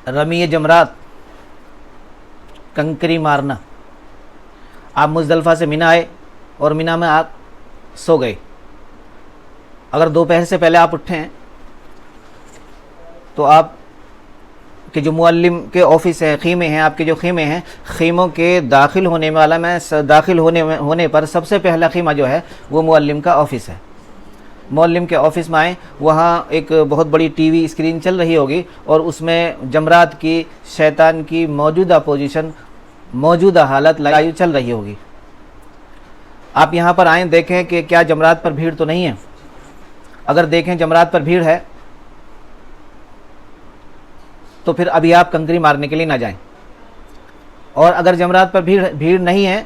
Rummy जमरात, कंकरी मारना। आप Muzdalifah से मिना आए और मिना में आप सो गए। अगर दोपहर से पहले आप उठे हैं तो आप कि जो मुअल्लिम के ऑफिस है, खीमे हैं, आपके जो खीमे हैं, खीमों के दाखिल होने वाला दाखिल होने पर सबसे पहला खीमा जो है वो मुअल्लिम का ऑफिस है। मुअल्लिम के ऑफिस में आएँ, वहाँ एक बहुत बड़ी टीवी स्क्रीन चल रही होगी और उसमें जमरात की, शैतान की मौजूदा पोजीशन, मौजूदा हालत लाइव चल रही होगी। आप यहाँ पर आएँ, देखें कि क्या जमरात पर भीड़ तो नहीं है। अगर देखें जमरात पर भीड़ है तो फिर अभी आप कंकरी मारने के लिए ना जाएं, और अगर जमरात पर भीड़ नहीं है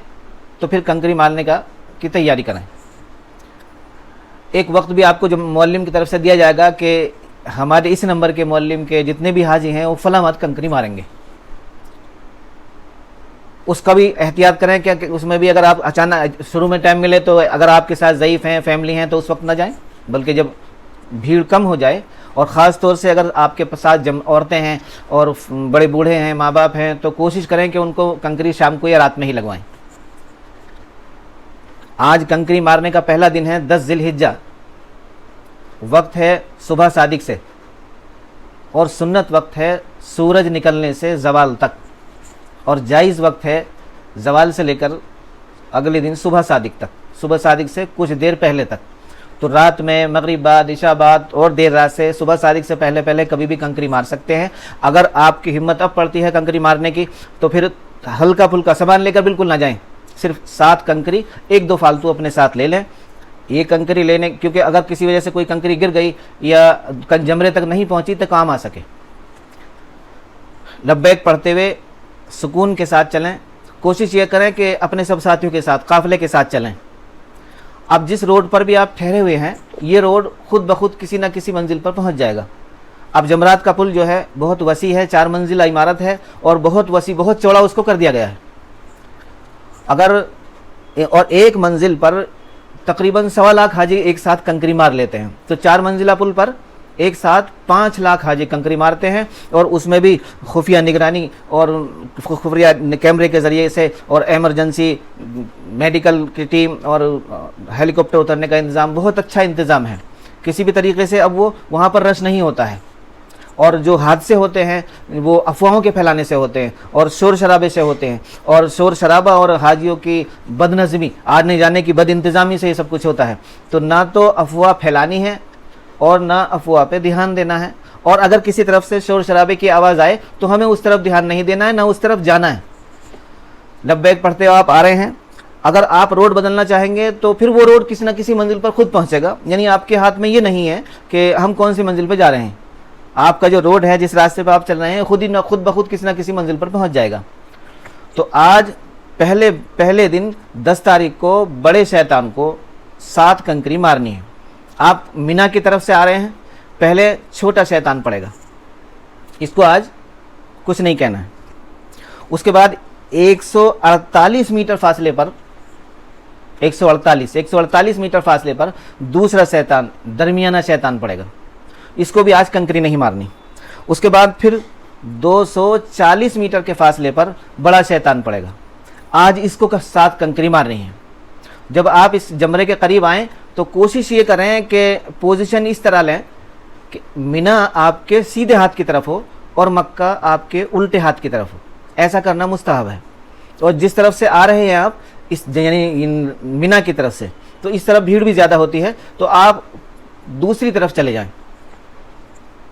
तो फिर कंकरी मारने की तैयारी करें। एक वक्त भी आपको जो मुअल्लिम की तरफ से दिया जाएगा कि हमारे इस नंबर के मुअल्लिम के जितने भी हाजी हैं वो फला मत कंकरी मारेंगे। उसका भी एहतियात करें क्या कि उसमें भी अगर आप अचानक शुरू में टाइम मिले तो अगर आपके साथ ज़ईफ़ हैं, फैमिली हैं, तो उस वक्त ना जाएं, बल्कि जब भीड़ कम हो जाए, और ख़ास तौर से अगर आपके साथ औरतें हैं और बड़े बूढ़े हैं, माँ बाप हैं, तो कोशिश करें कि उनको कंकरी शाम को या रात में ही लगवाएं। आज कंकरी मारने का पहला दिन है 10 ज़िलहिज्जा। वक्त है सुबह सादिक से, और सुन्नत वक्त है सूरज निकलने से ज़वाल तक, और जायज़ वक्त है ज़वाल से लेकर अगले दिन सुबह सादिक तक, सुबह सादिक से कुछ देर पहले तक। तो रात में मगरिब बाद, इशा बाद और देर रात से सुबह सादिक से पहले पहले कभी भी कंकरी मार सकते हैं। अगर आपकी हिम्मत अब पड़ती है कंकरी मारने की तो फिर हल्का फुल्का सामान लेकर बिल्कुल ना जाएं। सिर्फ 7 कंकरी, 1-2 फालतू अपने साथ ले लें। ये कंकरी लेने, क्योंकि अगर किसी वजह से कोई कंकरी गिर गई या जमरे तक नहीं पहुंची तो काम आ सके। लब्बैक पढ़ते हुए सुकून के साथ चलें। कोशिश ये करें कि अपने सब साथियों के साथ, काफ़िले के साथ चलें। अब जिस रोड पर भी आप ठहरे हुए हैं, ये रोड खुद ब खुद किसी न किसी मंजिल पर पहुंच जाएगा। अब जमरात का पुल जो है बहुत वसी है, 4 मंजिला इमारत है और बहुत वसी, बहुत चौड़ा उसको कर दिया गया है। और एक मंजिल पर तकरीबन 1.25 लाख हाजी एक साथ कंकरी मार लेते हैं। तो 4 मंजिला पुल पर एक साथ 5 लाख हाजी कंकरी मारते हैं, और उसमें भी खुफिया निगरानी और खुफिया कैमरे के ज़रिए से और एमरजेंसी मेडिकल की टीम और हेलीकॉप्टर उतरने का इंतज़ाम, बहुत अच्छा इंतज़ाम है। किसी भी तरीके से अब वो वहाँ पर रश नहीं होता है, और जो हादसे होते हैं वो अफवाहों के फैलाने से होते हैं और शोर शराबे से होते हैं, और शोर शराबा और हाजियों की बदनज़मी, आने जाने की बद इंतज़ामी से ये सब कुछ होता है। तो ना तो अफवाह फैलानी है और ना अफवाह पे ध्यान देना है, और अगर किसी तरफ से शोर शराबे की आवाज़ आए तो हमें उस तरफ ध्यान नहीं देना है, ना उस तरफ जाना है। लब्बैक पढ़ते हो आप आ रहे हैं, अगर आप रोड बदलना चाहेंगे तो फिर वो रोड किसी न किसी मंजिल पर खुद पहुंचेगा। यानी आपके हाथ में ये नहीं है कि हम कौन सी मंजिल पर जा रहे हैं। आपका जो रोड है, जिस रास्ते पर आप चल रहे हैं, खुद ब खुद किसी न किसी मंजिल पर पहुंच जाएगा। तो आज पहले दिन 10 तारीख को बड़े शैतान को 7 कंकरी मारनी है। आप मिना की तरफ से आ रहे हैं, पहले छोटा शैतान पड़ेगा, इसको आज कुछ नहीं कहना है। उसके बाद 148 मीटर फासले पर 148 मीटर फासले पर दूसरा शैतान, दरमियाना शैतान पड़ेगा, इसको भी आज कंकरी नहीं मारनी। उसके बाद फिर 240 मीटर के फासले पर बड़ा शैतान पड़ेगा, आज इसको 7 कंकरी मारनी है। जब आप इस जमरे के करीब आएँ तो कोशिश ये करें कि पोजीशन इस तरह लें कि मिना आपके सीधे हाथ की तरफ हो और मक्का आपके उल्टे हाथ की तरफ हो। ऐसा करना मुस्तहब है। और जिस तरफ से आ रहे हैं आप, इस यानी मिना की तरफ से, तो इस तरफ भीड़ भी ज़्यादा होती है, तो आप दूसरी तरफ चले जाएं,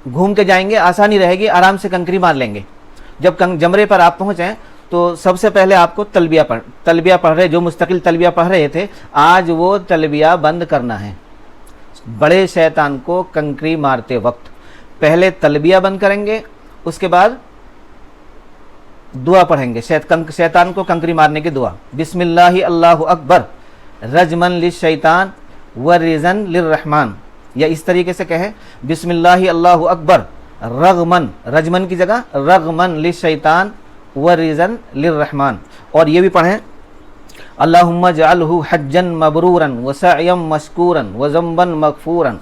घूम के जाएंगे, आसानी रहेगी, आराम से कंकरी मार लेंगे। जब जमरे पर आप पहुँचें तो सबसे पहले आपको तलबिया पढ़ रहे, जो मुस्तकिल तलबिया पढ़ रहे थे, आज वो तलबिया बंद करना है। बड़े शैतान को कंकरी मारते वक्त पहले तलबिया बंद करेंगे, उसके बाद दुआ पढ़ेंगे, शैतान को कंकरी मारने की दुआ। बिस्मिल्लाहि अल्लाहु अकबर रजमन लिशैतान व रिजन लिर्रहमान, या इस तरीके से कहें, बिस्मिल्लाहि अल्लाहु अकबर रगमन, रजमन की जगह रगमन लिशैतान व रिजन लिर्रहमान। और ये भी पढ़ें, अल्लाहुम्मा जअलहु हज्जन मबरूरन व सअयम मशकूरन व ज़म्बन मगफूरन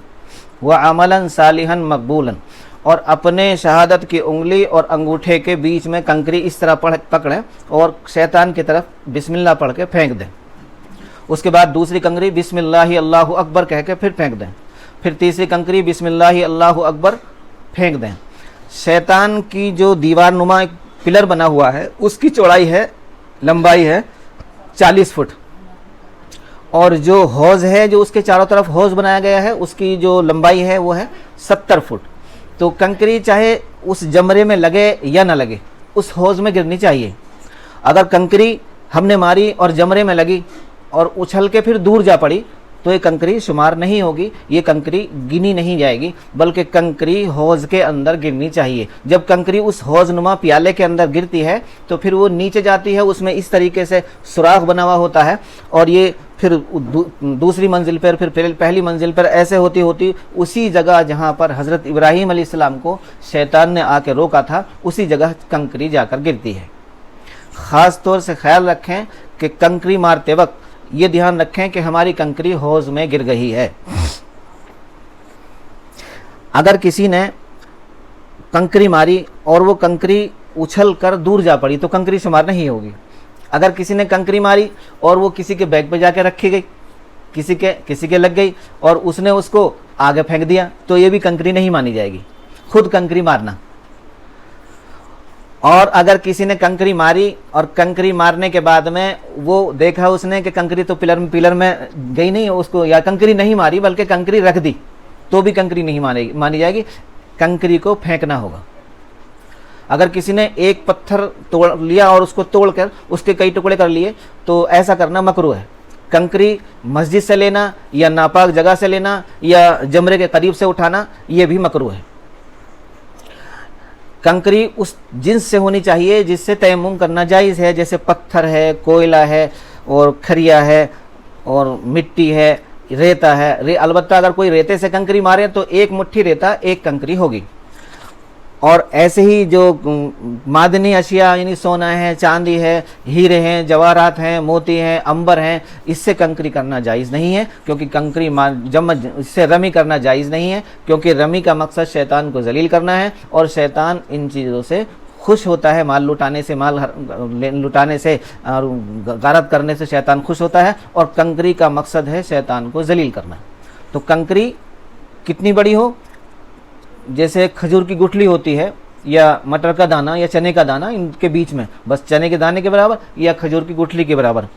व अमलन सालिहन मकबूलन। और अपने शहादत की उंगली और अंगूठे के बीच में कंकरी इस तरह पकड़ें और शैतान की तरफ बिस्मिल्लाह पढ़ के फेंक दें। उसके बाद दूसरी कंकरी बिस्मिल्लाह अल्लाहु अकबर कह के फिर फेंक दें। फिर तीसरी कंकरी बिस्मिल्लाह अल्लाहु अकबर फेंक दें। शैतान की जो दीवार नुमा एक पिलर बना हुआ है उसकी चौड़ाई है, लंबाई है 40 फुट, और जो हौज है जो उसके चारों तरफ हौज बनाया गया है उसकी जो लंबाई है वो है 70 फुट। तो कंकरी चाहे उस जमरे में लगे या ना लगे उस हौज में गिरनी चाहिए। अगर कंकरी हमने मारी और जमरे में लगी और उछल के फिर दूर जा पड़ी तो ये कंकरी शुमार नहीं होगी, ये कंकरी गिनी नहीं जाएगी, बल्कि कंकरी हौज के अंदर गिरनी चाहिए। जब कंकरी उस हौज नुमा प्याले के अंदर गिरती है तो फिर वो नीचे जाती है, उसमें इस तरीके से सुराख बना हुआ होता है और ये फिर दूसरी मंजिल पर, फिर पहली मंजिल पर, ऐसे होती होती उसी जगह जहाँ पर हज़रत इब्राहीम अलैहिस्सलाम को शैतान ने आके रोका था उसी जगह कंकरी जाकर गिरती है। ख़ास तौर से ख्याल रखें कि कंकरी मारते वक्त ये ध्यान रखें कि हमारी कंकरी हौज में गिर गई है। अगर किसी ने कंकरी मारी और वो कंकरी उछल कर दूर जा पड़ी तो कंकरी शुमार नहीं होगी। अगर किसी ने कंकरी मारी और वो किसी के बैग पे जाके रखी गई, किसी के लग गई और उसने उसको आगे फेंक दिया तो ये भी कंकरी नहीं मानी जाएगी, खुद कंकरी मारना। और अगर किसी ने कंकरी मारी और कंकरी मारने के बाद में वो देखा उसने कि कंकरी तो पिलर में गई नहीं, उसको या कंकरी नहीं मारी बल्कि कंकरी रख दी तो भी कंकरी नहीं मानी जाएगी, कंकरी को फेंकना होगा। अगर किसी ने एक पत्थर तोड़ लिया और उसको तोड़कर उसके कई टुकड़े कर लिए तो ऐसा करना मकरूह है। कंकरी मस्जिद से लेना या नापाक जगह से लेना या जमरे के करीब से उठाना ये भी मकरूह है। कंकरी उस जिन्स से होनी चाहिए जिससे तयम्मुम करना जायज़ है, जैसे पत्थर है, कोयला है और खरिया है और मिट्टी है, रेता है। अलबत्ता अगर कोई रेते से कंकरी मारे तो एक मुट्ठी रेता एक कंकरी होगी। और ऐसे ही जो मादनी अशिया यानी सोना है, चांदी है, हीरे हैं, जवाहरात हैं, मोती हैं, अंबर हैं, इससे कंकरी करना जायज़ नहीं है, क्योंकि कंकरी इससे रमी करना जायज़ नहीं है, क्योंकि रमी का मकसद शैतान को जलील करना है और शैतान इन चीज़ों से खुश होता है। माल लुटाने से और गारत करने से शैतान खुश होता है और कंकरी का मकसद है शैतान को जलील करना। तो कंकरी कितनी बड़ी हो, जैसे खजूर की गुठली होती है या मटर का दाना या चने का दाना, इनके बीच में बस चने के दाने के बराबर या खजूर की गुठली के बराबर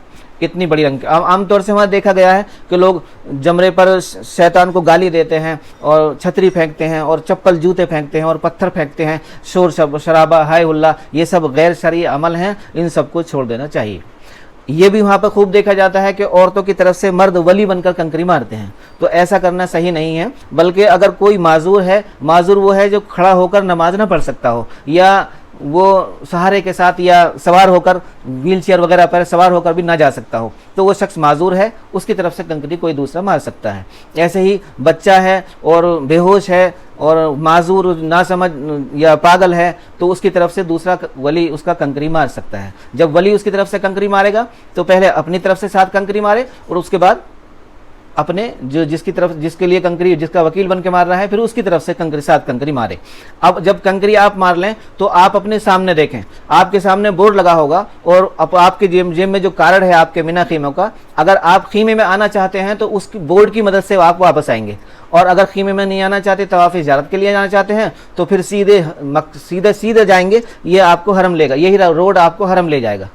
इतनी बड़ी रंग। आमतौर से वहाँ देखा गया है कि लोग जमरे पर शैतान को गाली देते हैं और छतरी फेंकते हैं और चप्पल जूते फेंकते हैं और पत्थर फेंकते हैं, शोर शराबा, हाय हुल्ला, ये सब गैर शरई अमल हैं, इन सबको छोड़ देना चाहिए। ये भी वहाँ पर खूब देखा जाता है कि औरतों की तरफ से मर्द वली बनकर कंकरी मारते हैं, तो ऐसा करना सही नहीं है। बल्कि अगर कोई माजूर है, माजूर वो है जो खड़ा होकर नमाज ना पढ़ सकता हो या वो सहारे के साथ या सवार होकर व्हील चेयर वगैरह पर सवार होकर भी ना जा सकता हो, तो वो शख्स माजूर है, उसकी तरफ से कंकरी कोई दूसरा मार सकता है। ऐसे ही बच्चा है और बेहोश है और माजूर ना समझ या पागल है तो उसकी तरफ से दूसरा वली उसका कंकरी मार सकता है। जब वली उसकी तरफ से कंकरी मारेगा तो पहले अपनी तरफ से 7 कंकरी मारे और उसके बाद अपने जिसके लिए कंकरी, जिसका वकील बन के मार रहा है, फिर उसकी तरफ से 7 कंकरी मारे। अब जब कंकरी आप मार लें तो आप अपने सामने देखें, आपके सामने बोर्ड लगा होगा और आपके जेब में जो कार्ड है आपके मिना खीमों का, अगर आप खीमे में आना चाहते हैं तो उस बोर्ड की मदद से आप वापस आएंगे, और अगर खीमे में नहीं आना चाहते, तवाफ़ ज़ियारत के लिए जाना चाहते हैं तो फिर सीधे जाएंगे, ये आपको हरम लेगा, यही रोड आपको हरम ले जाएगा।